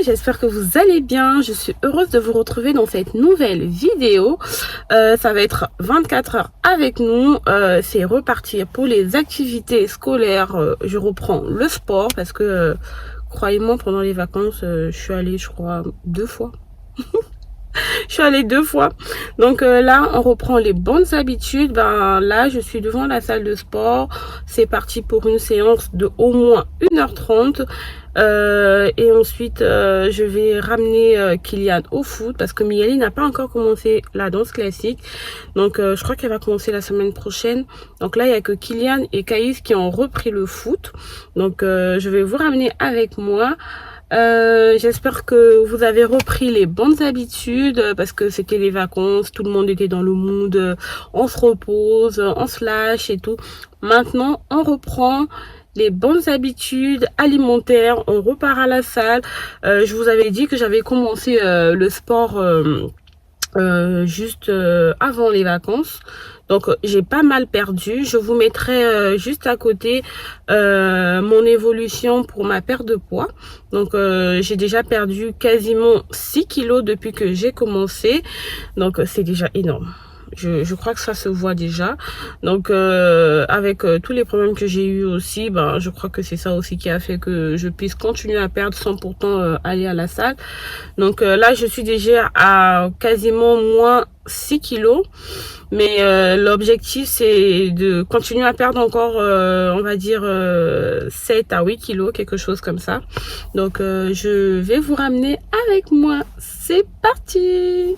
j'espère que vous allez bien. Je suis heureuse de vous retrouver dans cette nouvelle vidéo. Ça va être 24 heures avec nous. C'est reparti pour les activités scolaires. Je reprends le sport parce que, croyez-moi, pendant les vacances, je suis allée, je crois, 2 fois. Je suis allée 2 fois. Donc là, on reprend les bonnes habitudes. Ben là, je suis devant la salle de sport. C'est parti pour une séance de au moins 1h30. Et ensuite, je vais ramener Kylian au foot parce que Miali n'a pas encore commencé la danse classique. Donc, je crois qu'elle va commencer la semaine prochaine. Donc là, il n'y a que Kylian et Caïs qui ont repris le foot. Donc, je vais vous ramener avec moi. J'espère que vous avez repris les bonnes habitudes parce que c'était les vacances, tout le monde était dans le mood, on se repose, on se lâche et tout. Maintenant, on reprend les bonnes habitudes alimentaires, on repart à la salle. Je vous avais dit que j'avais commencé le sport juste avant les vacances. Donc j'ai pas mal perdu. Je vous mettrai juste à côté mon évolution pour ma perte de poids. Donc j'ai déjà perdu quasiment 6 kilos depuis que j'ai commencé. Donc c'est déjà énorme. Je crois que ça se voit déjà. Donc avec tous les problèmes que j'ai eu aussi, ben je crois que c'est ça aussi qui a fait que je puisse continuer à perdre sans pourtant aller à la salle. Donc là je suis déjà à quasiment moins 6 kilos. Mais l'objectif c'est de continuer à perdre encore on va dire 7 à 8 kilos, quelque chose comme ça. Donc je vais vous ramener avec moi. C'est parti!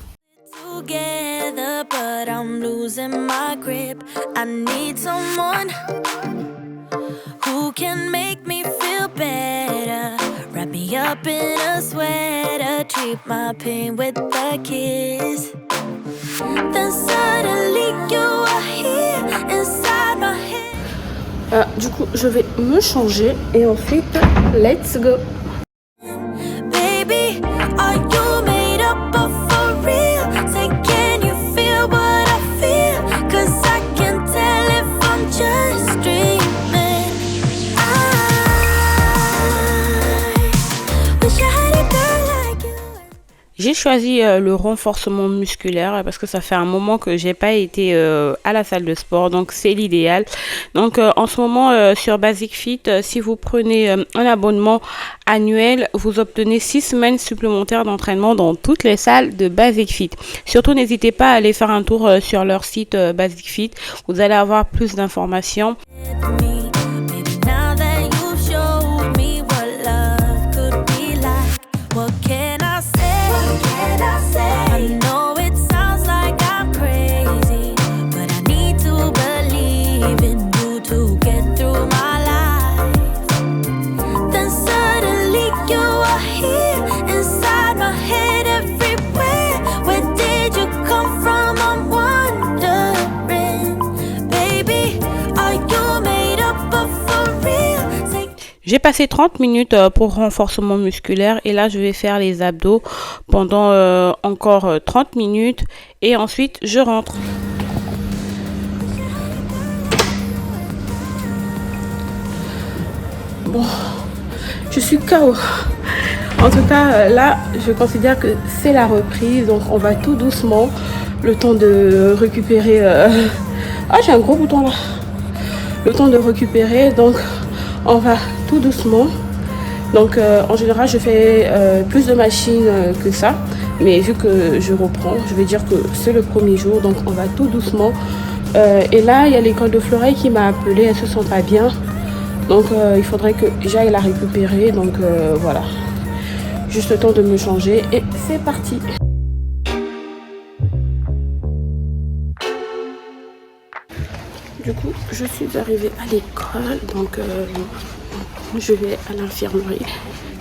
Together, but I'm losing my grip. I need someone who can make me feel better. Wrap me up in a sweater, treat my pain with a kiss. Then suddenly you are here inside my head. Du coup, je vais me changer et ensuite, let's go. Baby, are you made up of for real? Say, can you feel what I feel? 'Cause I can tell if I'm just dreaming. I wish I had a girl like you. J'ai choisi le renforcement musculaire parce que ça fait un moment que j'ai pas été à la salle de sport, donc c'est l'idéal. Donc en ce moment sur Basic Fit, si vous prenez un abonnement annuel, vous obtenez 6 semaines supplémentaires d'entraînement dans toutes les salles de Basic Fit. Surtout n'hésitez pas à aller faire un tour sur leur site Basic Fit, vous allez avoir plus d'informations. J'ai passé 30 minutes pour renforcement musculaire et là je vais faire les abdos pendant encore 30 minutes et ensuite je rentre. Bon, je suis KO. En tout cas là je considère que c'est la reprise, donc on va tout doucement, le temps de récupérer. Ah, j'ai un gros bouton là. Le temps de récupérer, donc on va tout doucement. Donc en général je fais plus de machines que ça, mais vu que je reprends, je vais dire que c'est le premier jour, donc on va tout doucement. Et là il y a l'école de Floreille qui m'a appelé, elle se sent pas bien, donc il faudrait que j'aille la récupérer. Donc voilà, juste le temps de me changer et c'est parti. Du coup, je suis arrivée à l'école, donc je vais à l'infirmerie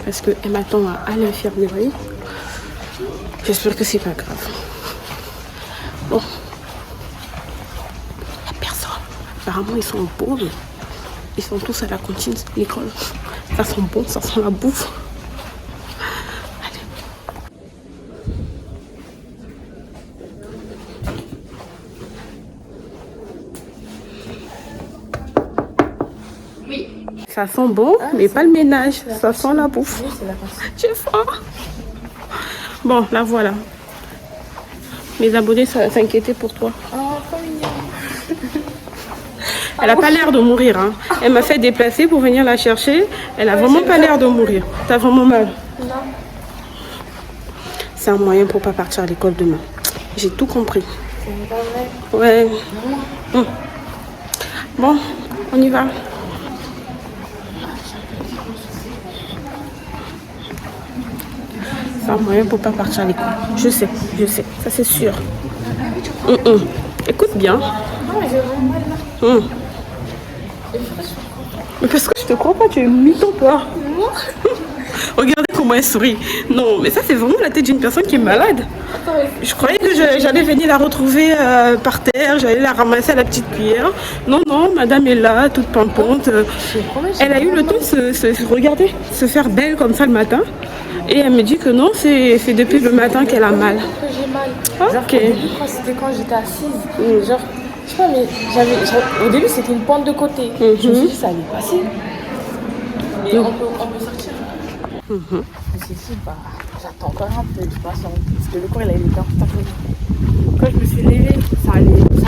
parce qu'elle m'attend à l'infirmerie. J'espère que c'est pas grave. Bon, il n'y a personne. Apparemment, ils sont en pause. Ils sont tous à la cantine, l'école. Ça sent bon, ça sent la bouffe. Ça sent bon, mais pas le ménage. Ça sent la bouffe. J'ai faim. Bon, la voilà. Mes abonnés s'inquiétaient pour toi. Oh, trop mignon. Elle a pas l'air de mourir. Hein. Elle m'a fait déplacer pour venir la chercher. Elle a vraiment pas l'air de mourir. T'as vraiment mal? Non. C'est un moyen pour pas partir à l'école demain. J'ai tout compris. C'est pas vrai. Ouais. Bon, on y va. C'est un moyen pour pas partir à l'école. Je sais, ça c'est sûr. Écoute bien. Non, mais j'ai vraiment mal là. Mais parce que je te crois pas, tu es mytho toi. Regardez comment elle sourit. Non, mais ça c'est vraiment la tête d'une personne qui est malade. Je croyais que j'allais venir la retrouver par terre, j'allais la ramasser à la petite cuillère. Non, non, madame est là, toute pimpante. Elle a eu le temps de regarder, se faire belle comme ça le matin. Et elle me dit que non, c'est depuis le matin qu'elle a mal. J'ai mal. Ok. Genre, au début, c'était quand j'étais assise. Genre, je sais pas, mais au début, c'était une pente de côté. Je me suis dit, ça allait passer. Et on peut sortir. Je me suis dit, bah, j'attends encore un peu, je patiente. Parce que le corps, il a été en retard. Quand je me suis levée, ça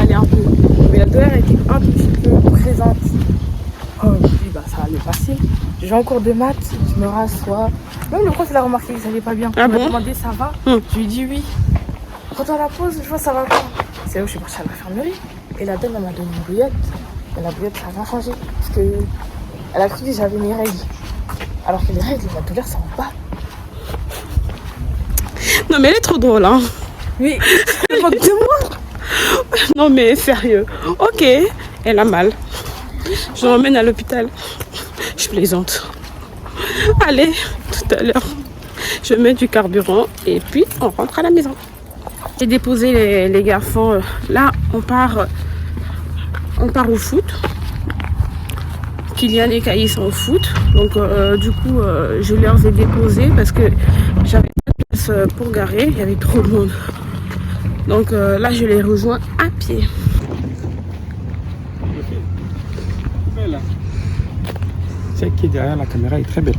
allait un peu. Mais la douleur était un petit peu présente. Oh, je me suis dit, bah, ça allait passer. Je vais en cours de maths, je me rassois. Même le prof, il a remarqué que ça allait pas bien. Ah il m'a bon? demandé, ça va? Je lui ai dit oui. Quand à la pause, je vois ça va pas. C'est là où je suis partie à l'infirmerie. Et la dame, elle m'a donné une bouillotte. Et la bouillotte, ça va changer. Parce que elle a cru que j'avais mes règles. Alors que les règles, la douleur, ça va pas. Non mais elle est trop drôle, hein. Mais elle moque de moi. Non mais sérieux. Ok, elle a mal. Je l'emmène à l'hôpital. Je plaisante. Allez, tout à l'heure. Je mets du carburant et puis on rentre à la maison. J'ai déposé les garçons. Là, on part au foot. Kylian et Caïs sont au foot. Donc du coup, je leur ai déposé parce que j'avais pas de place pour garer. Il y avait trop de monde. Donc là, je les rejoins à pied. Celle qui est derrière la caméra est très belle.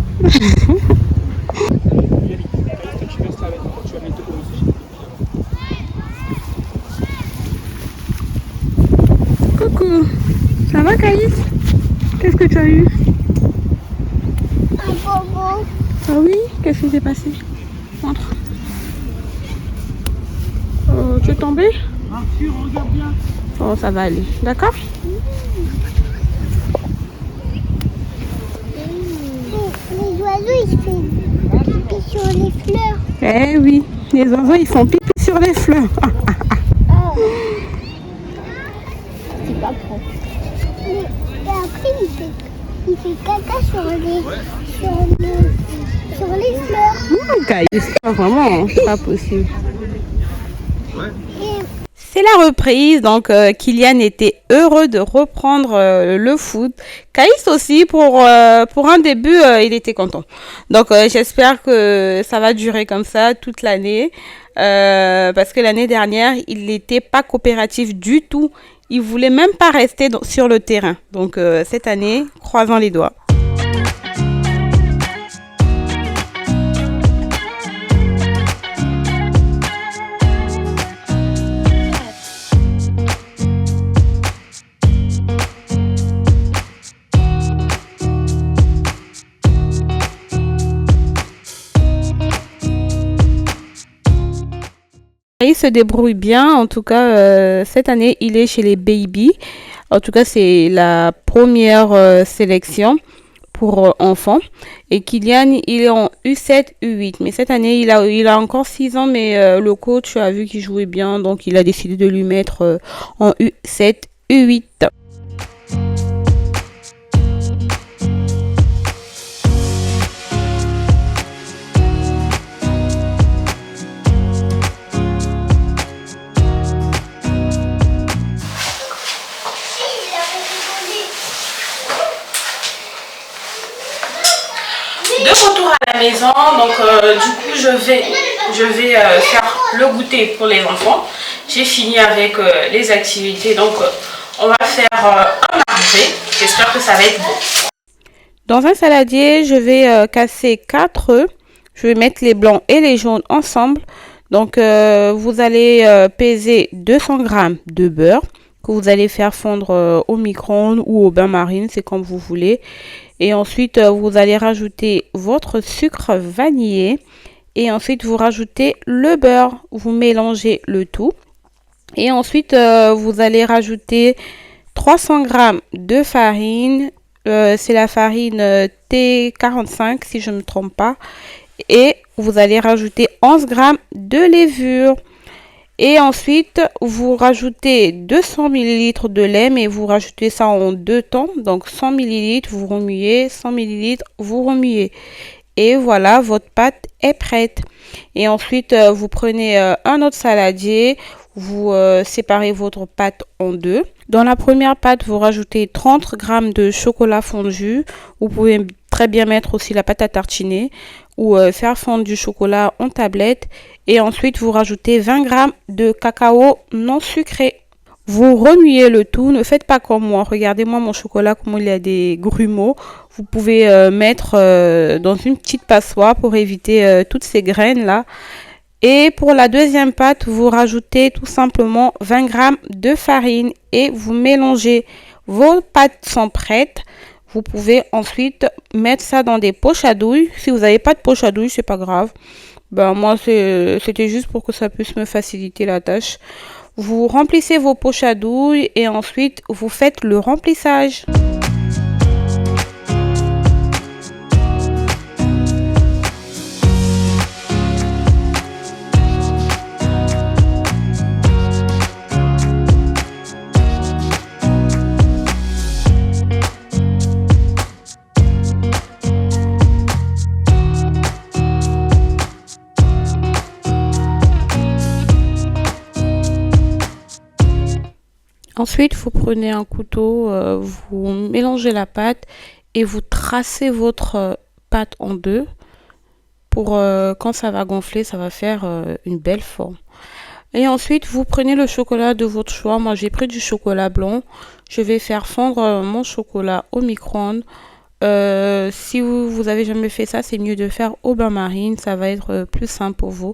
Coucou, ça va Caïs? Qu'est-ce que tu as eu? Un bonbon. Ah oui? Qu'est-ce qui s'est passé? Montre. Tu es tombé? Regarde bien. Oh, ça va aller. D'accord? Les oiseaux, ils font pipi sur les fleurs. Eh oui, les oiseaux ils font pipi sur les fleurs. Ah. C'est pas bon. Mais après, il fait caca sur les fleurs. Caïs, vraiment, c'est pas possible. Et C'est la reprise, donc Kylian était heureux de reprendre le foot. Caïs aussi, pour un début, il était content. Donc j'espère que ça va durer comme ça toute l'année. Parce que l'année dernière, il n'était pas coopératif du tout. Il voulait même pas rester sur le terrain. Donc cette année, croisons les doigts. Il se débrouille bien, en tout cas cette année il est chez les Baby. En tout cas c'est la première sélection pour enfants. Et Kylian il est en U7, U8. Mais cette année il a encore 6 ans, mais le coach a vu qu'il jouait bien, donc il a décidé de lui mettre en U7, U8. De retour à la maison, donc du coup je vais faire le goûter pour les enfants. J'ai fini avec les activités, donc on va faire un marbré. J'espère que ça va être bon. Dans un saladier, je vais casser 4 œufs. Je vais mettre les blancs et les jaunes ensemble. Donc, vous allez peser 200 g de beurre que vous allez faire fondre au micro-ondes ou au bain-marie, c'est comme vous voulez. Et ensuite, vous allez rajouter votre sucre vanillé. Et ensuite, vous rajoutez le beurre. Vous mélangez le tout. Et ensuite, vous allez rajouter 300 g de farine. C'est la farine T45 si je ne me trompe pas. Et vous allez rajouter 11 g de levure. Et ensuite, vous rajoutez 200 ml de lait, mais vous rajoutez ça en 2 temps. Donc 100 ml, vous remuez, 100 ml, vous remuez. Et voilà, votre pâte est prête. Et ensuite, vous prenez un autre saladier, vous séparez votre pâte en 2. Dans la première pâte, vous rajoutez 30 g de chocolat fondu. Vous pouvez très bien mettre aussi la pâte à tartiner ou faire fondre du chocolat en tablette. Et ensuite, vous rajoutez 20 g de cacao non sucré. Vous remuez le tout, ne faites pas comme moi. Regardez-moi mon chocolat, comment il y a des grumeaux. Vous pouvez mettre dans une petite passoire pour éviter toutes ces graines là. Et pour la deuxième pâte, vous rajoutez tout simplement 20 g de farine et vous mélangez. Vos pâtes sont prêtes. Vous pouvez ensuite mettre ça dans des poches à douille. Si vous n'avez pas de poche à douille, c'est pas grave. Ben moi, c'était juste pour que ça puisse me faciliter la tâche. Vous remplissez vos poches à douille et ensuite vous faites le remplissage. Ensuite, vous prenez un couteau, vous mélangez la pâte et vous tracez votre pâte en 2 pour quand ça va gonfler, ça va faire une belle forme. Et ensuite, vous prenez le chocolat de votre choix. Moi, j'ai pris du chocolat blanc. Je vais faire fondre mon chocolat au micro-ondes. Si vous avez jamais fait ça, c'est mieux de faire au bain-marie, ça va être plus simple pour vous.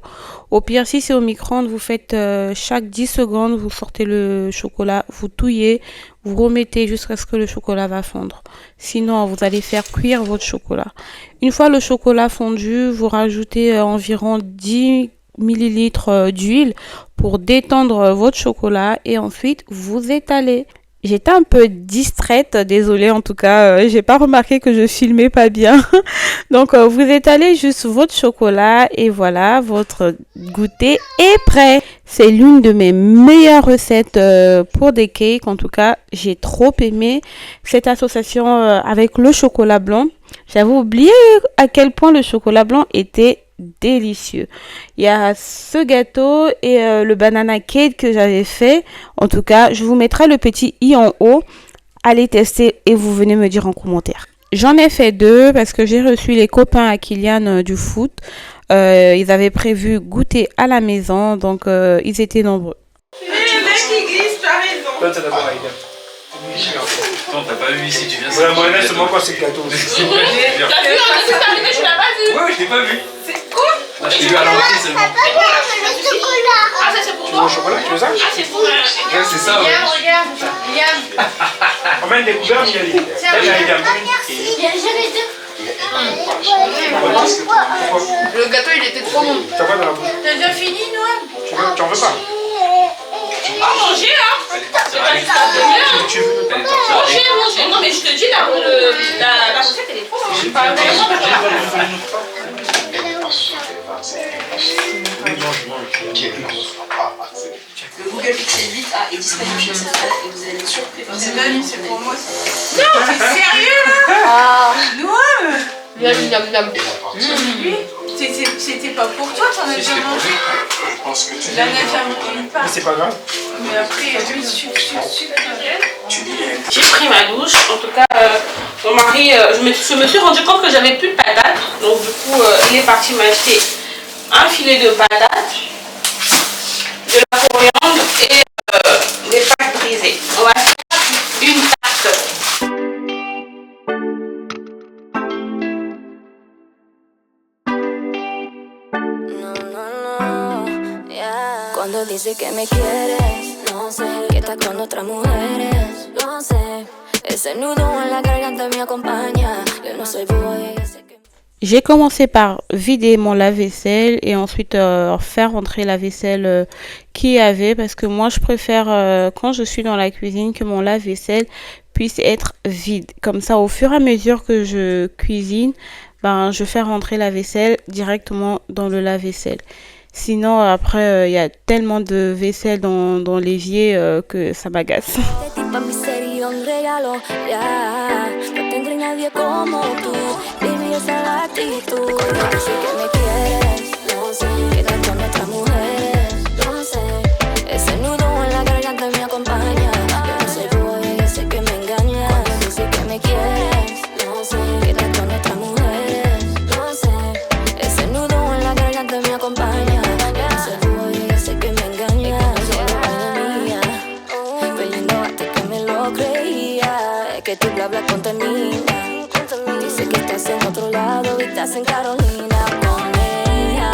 Au pire, si c'est au micro-ondes, vous faites chaque 10 secondes, vous sortez le chocolat, vous touillez, vous remettez jusqu'à ce que le chocolat va fondre. Sinon, vous allez faire cuire votre chocolat. Une fois le chocolat fondu, vous rajoutez environ 10 ml d'huile pour détendre votre chocolat et ensuite vous étalez. J'étais un peu distraite, désolée en tout cas, j'ai pas remarqué que je filmais pas bien. Donc vous étalez juste votre chocolat et voilà, votre goûter est prêt. C'est l'une de mes meilleures recettes pour des cakes. En tout cas, j'ai trop aimé cette association avec le chocolat blanc. J'avais oublié à quel point le chocolat blanc était délicieux. Il y a ce gâteau et le banana cake que j'avais fait. En tout cas, je vous mettrai le petit i en haut. Allez tester et vous venez me dire en commentaire. J'en ai fait 2 parce que j'ai reçu les copains à Kylian du foot. Ils avaient prévu goûter à la maison, donc ils étaient nombreux. Le mec qui glisse, tu as raison. Toi, t'as d'abord Aïda. Attends, t'as pas vu ici, tu viens de Ouais, moi, c'est moi, quoi, c'est le gâteau. T'as vu, on est juste arrivé, tu l'as pas vu. Ouais, je l'ai pas vu. C'est quoi? Ah, je l'ai vu à l'entrée seulement. Le chocolat. Ah, ça c'est pour Tu veux toi. au chocolat, tu veux ça? Ah, c'est pour toi. Ouais, c'est ça, ouais. Regarde. Emmène des couleurs, Miali. Elle a Aïda. J'avais deux. Le gâteau il était trop bon. T'as quoi dans la bouche? T'as déjà fini, Noël? Tu en veux pas? Oh, manger hein. Tu veux? Manger. Non mais je te dis la recette elle est trop bonne. Le Google Pixel 8 est disponible chez Samsung et vous allez être surpris par cette C'est pour moi. Non, t'es sérieux là? Noël. C'était pas pour toi, t'en as déjà mangé. Tu l'en as déjà mangé une part. Mais c'est pas grave. Mais après, j'ai pris ma douche. En tout cas, mon mari, je me suis rendu compte que j'avais plus de patates. Donc du coup, il est parti m'acheter un filet de patates, de la coriandre et des pâtes brisées. On va faire une tarte. Dice que me quieres, no sé, que estás con otras mujeres, lo sé. Ese nudo en la garganta me acompaña. Yo no soy boy, yo sé que... J'ai commencé par vider mon lave-vaisselle et ensuite faire rentrer la vaisselle qu'il y avait parce que moi je préfère quand je suis dans la cuisine que mon lave-vaisselle puisse être vide. Comme ça au fur et à mesure que je cuisine, ben, je fais rentrer la vaisselle directement dans le lave-vaisselle. Sinon après il y a tellement de vaisselle dans l'évier que ça m'agace. Un regalo, ya. No tendré nadie como tú. Baby, esa es la actitud. Yo sé que me quieres, no sé. Que estás con otras mujeres, no sé. Ese nudo en la garganta me acompaña. Yo no soy boy, yo sé que me engañas. Dice que me quieres, no sé. Que estás con otras mujeres, no sé. Ese nudo en la garganta me acompaña. Yo no soy boy, yo sé que me engañas. Que tú bla bla con tu niña. Dice que estás en otro lado y estás en Carolina con ella.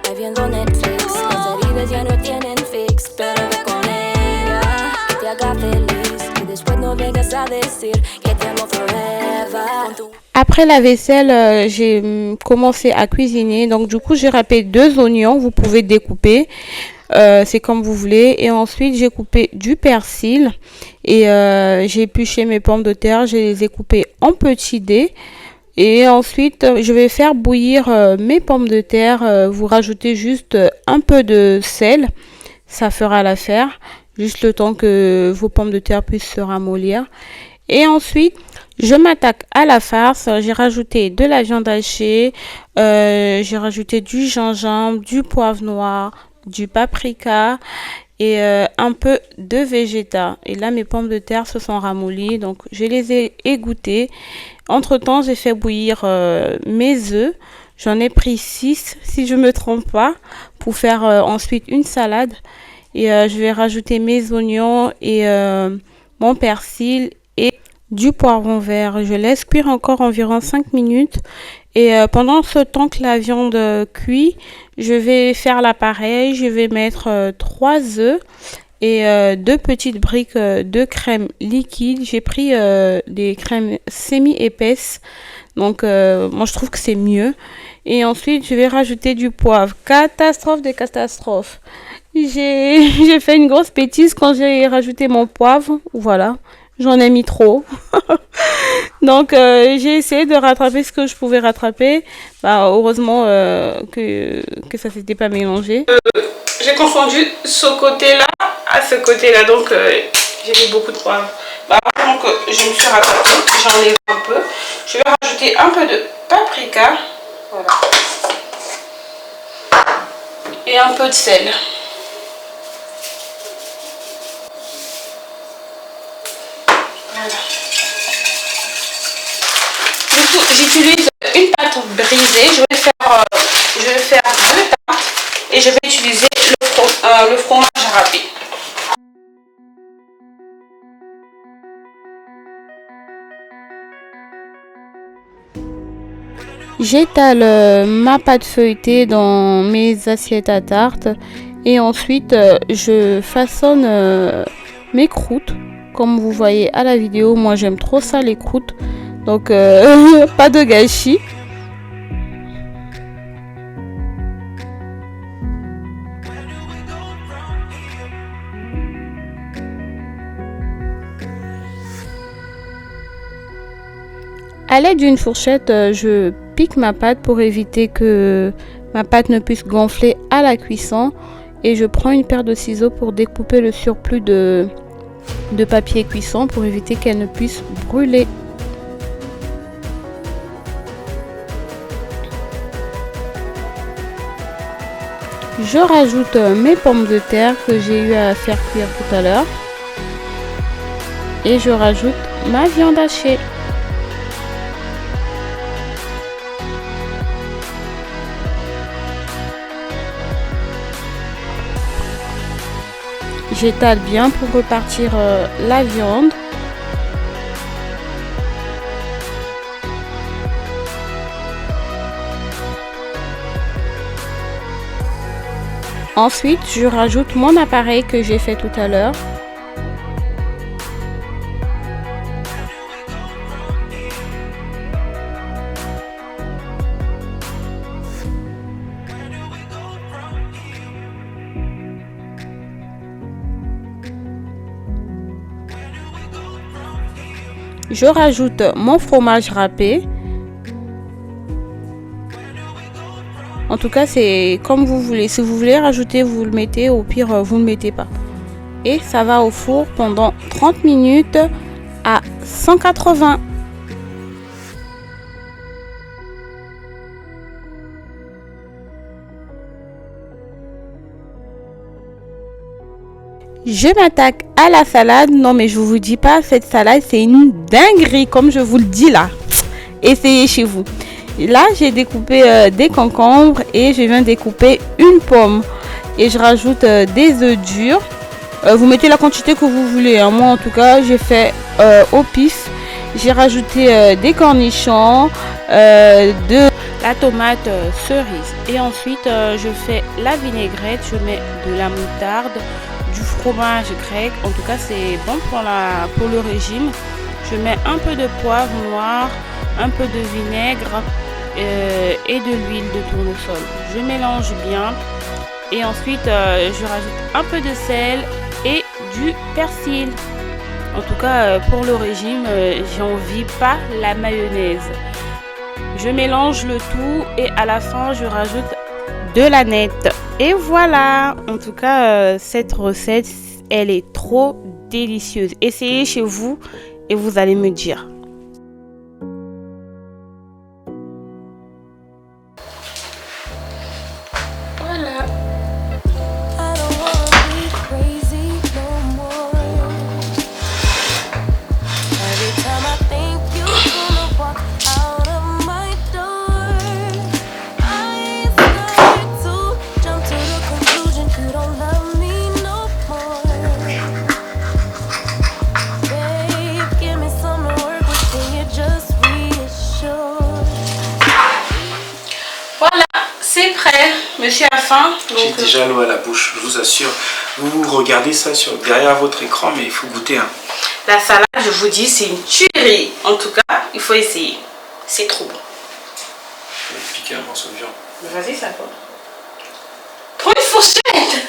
Ahí viendo Netflix, las heridas ya no tienen fix. Pero ve con ella, que te haga feliz. Y después no vengas a decir que te amo forever. Après la vaisselle, j'ai commencé à cuisiner. Donc du coup, j'ai râpé 2 oignons. Vous pouvez découper. C'est comme vous voulez. Et ensuite, j'ai coupé du persil. Et j'ai épluché mes pommes de terre. Je les ai coupées en petits dés. Et ensuite, je vais faire bouillir mes pommes de terre. Vous rajoutez juste un peu de sel. Ça fera l'affaire. Juste le temps que vos pommes de terre puissent se ramollir. Et ensuite, je m'attaque à la farce. J'ai rajouté de la viande hachée. J'ai rajouté du gingembre, du poivre noir, du paprika et un peu de végéta. Et là, mes pommes de terre se sont ramollies. Donc, je les ai égouttées. Entre-temps, j'ai fait bouillir mes œufs. J'en ai pris 6, si je ne me trompe pas, pour faire ensuite une salade. Et je vais rajouter mes oignons et mon persil et du poivron vert. Je laisse cuire encore environ 5 minutes. Et pendant ce temps que la viande cuit, je vais faire l'appareil. Je vais mettre 3 œufs et 2 petites briques de crème liquide. J'ai pris des crèmes semi-épaisses. Donc, moi, je trouve que c'est mieux. Et ensuite, je vais rajouter du poivre. Catastrophe des catastrophes. J'ai fait une grosse bêtise quand j'ai rajouté mon poivre. Voilà. J'en ai mis trop. Donc, j'ai essayé de rattraper ce que je pouvais rattraper. Bah, heureusement que ça s'était pas mélangé. J'ai confondu ce côté-là à ce côté-là. Donc, j'ai mis beaucoup de poivre. Bah, donc, je me suis rattrapée. J'enlève un peu. Je vais rajouter un peu de paprika. Voilà. Et un peu de sel. Du coup, j'utilise une pâte brisée. Je vais faire 2 tartes et je vais utiliser le fromage râpé. J'étale ma pâte feuilletée dans mes assiettes à tarte et ensuite je façonne mes croûtes. Comme vous voyez à la vidéo, moi j'aime trop ça les croûtes, donc pas de gâchis. À l'aide d'une fourchette, je pique ma pâte pour éviter que ma pâte ne puisse gonfler à la cuisson. Et je prends une paire de ciseaux pour découper le surplus de papier cuisson pour éviter qu'elle ne puisse brûler. Je rajoute mes pommes de terre que j'ai eu à faire cuire tout à l'heure. Et je rajoute ma viande hachée. J'étale bien pour repartir la viande. Ensuite, je rajoute mon appareil que j'ai fait tout à l'heure. Je rajoute mon fromage râpé. En tout cas, c'est comme vous voulez. Si vous voulez rajouter, vous le mettez. Au pire, vous ne le mettez pas. Et ça va au four pendant 30 minutes à 180. Je m'attaque à la salade. Non, mais je vous dis pas, cette salade, c'est une dinguerie, comme je vous le dis là. Essayez chez vous. Là, j'ai découpé des concombres et je viens découper une pomme. Et je rajoute des œufs durs. Vous mettez la quantité que vous voulez. Hein. Moi, en tout cas, j'ai fait au pif. J'ai rajouté des cornichons, de la tomate cerise. Et ensuite, je fais la vinaigrette. Je mets de la moutarde, du fromage grec. En tout cas, c'est bon pour le régime. Je mets un peu de poivre noir, un peu de vinaigre et de l'huile de tournesol. Je mélange bien et ensuite je rajoute un peu de sel et du persil. En tout cas, pour le régime, j'envie pas la mayonnaise. Je mélange le tout et à la fin, je rajoute de l'aneth. Et voilà, en tout cas, cette recette, elle est trop délicieuse. Essayez chez vous et vous allez me dire. Voilà. I don't wanna be crazy no more. Every time I think you're gonna walk out of my door, I start to jump to the conclusion you don't love me no more. Babe, give me some to work with, can you just reassure? Voilà, c'est prêt. Monsieur a faim. J'ai déjà l'eau à la bouche, je vous assure. Vous regardez ça derrière votre écran, mais il faut goûter. Hein. La salade, je vous dis, c'est une tuerie. En tout cas, il faut essayer. C'est trop bon. Je vais piquer un morceau de viande. Vas-y, ça va. Prends une fourchette.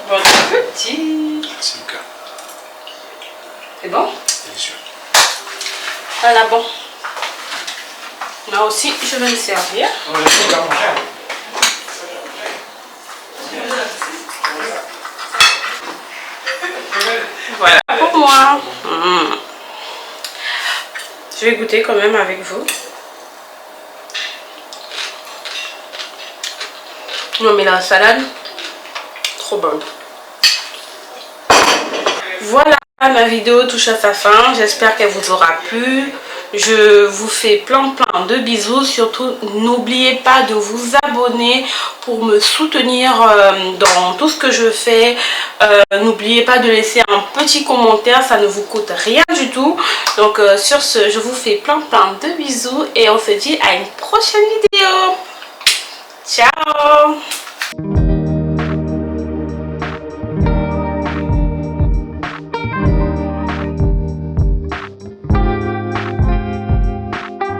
Bon, petit. C'est le cas. C'est bon? Délicieux. Voilà, bon. Moi aussi, je vais me servir. Voilà pour moi. Je vais goûter quand même avec vous. Non mais la salade, trop bonne. Voilà, ma vidéo touche à sa fin. J'espère qu'elle vous aura plu. Je vous fais plein de bisous. Surtout, n'oubliez pas de vous abonner pour me soutenir dans tout ce que je fais. N'oubliez pas de laisser un petit commentaire, ça ne vous coûte rien du tout. Donc sur ce, je vous fais plein de bisous et on se dit à une prochaine vidéo. Ciao.